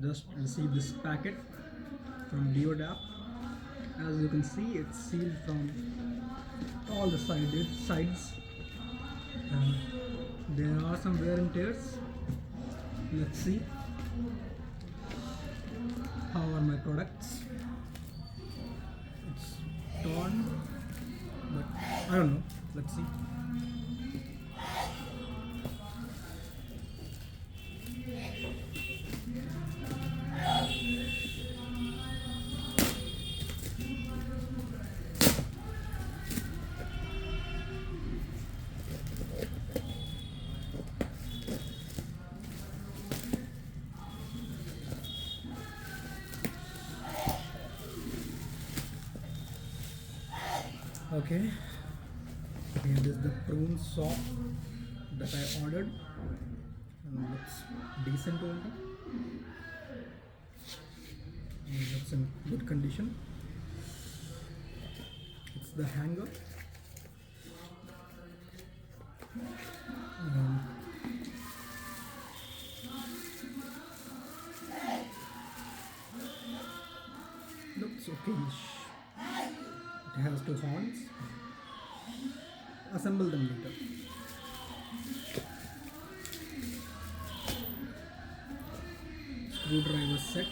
just received this packet from Deodap. As you can see, it's sealed from all the sides. And there are some wear and tears. Let's see how are my products. It's torn, but I don't know. Let's see. Okay, here is the prune saw that I ordered, and looks decent only. And it's in good condition. It's the hanger. Looks okay-ish. It has two horns. Assemble them later. Screwdriver set.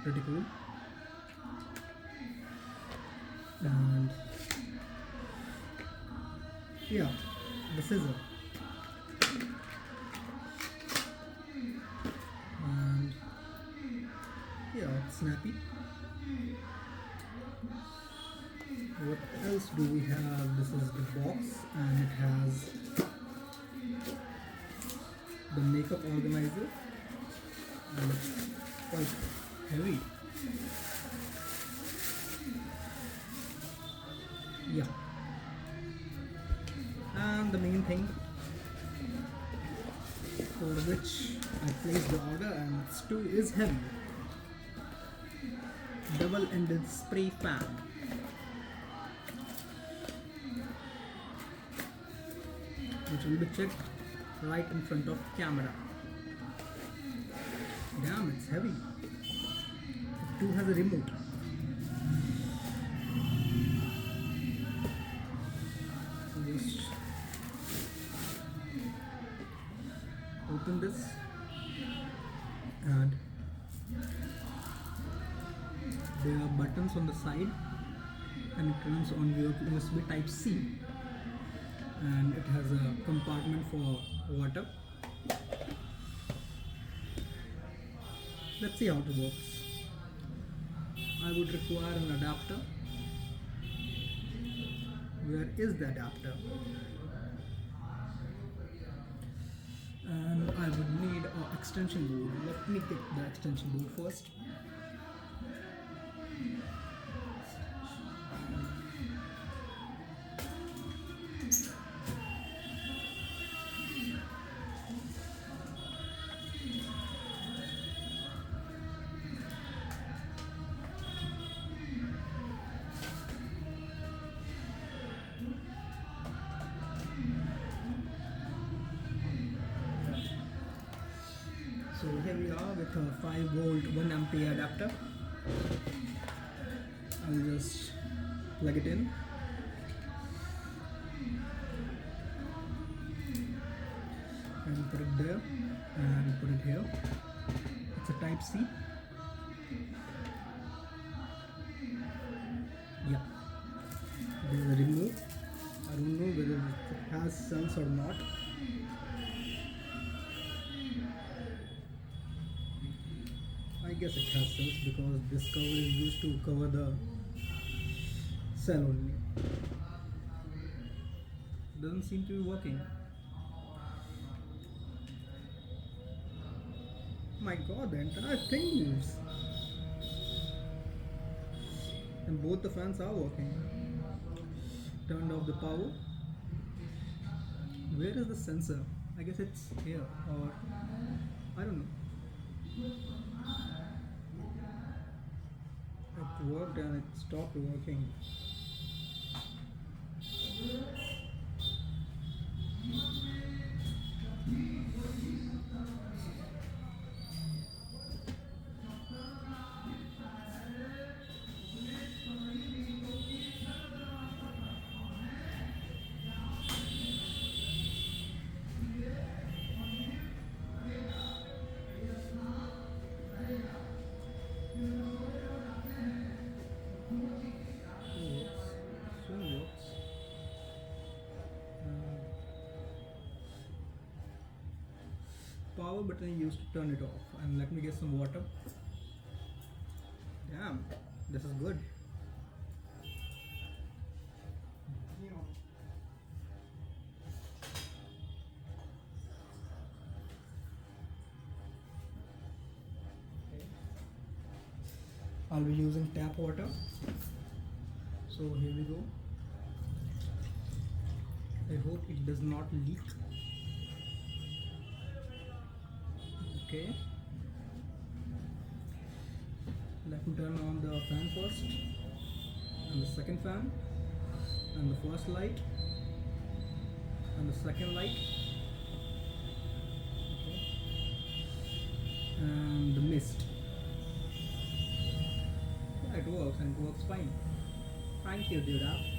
Pretty cool. And yeah, the scissor. And yeah, it's snappy. What else do we have? This is the box, and it has the makeup organizer, and it's quite heavy. Yeah, and the main thing for which I placed the order, and it's too is heavy. Double-ended spray fan. Which will be checked right in front of camera. Damn, it's heavy. It too has a remote. Just open this, and there are buttons on the side, and it turns on your USB Type C, and it has a compartment for water. Let's see how it works. I would require an adapter. Where is the adapter? And I would need an extension board. Let me get the extension board first. So here we are with a 5 volt 1 ampere adapter. I'll just plug it in. And put it there and put it here. It's a Type C. Yeah. There's a remote. I don't know whether it has cells or not. I guess it has cells because this cover is used to cover the cell only. Doesn't seem to be working. My god, the entire thing moves. And both the fans are working. turned off the power. Where is the sensor? I guess it's here, or I don't know. It worked and it stopped working. Soon works. Power button I used to turn it off, and let me get some water. Damn, this is good. I'll be using tap water. So here we go. I hope it does not leak. Okay. Let me turn on the fan first, and the second fan, and the first light, and the second light. Okay. And the mist. Yeah, it works, and it works fine. Thank you, Deodap.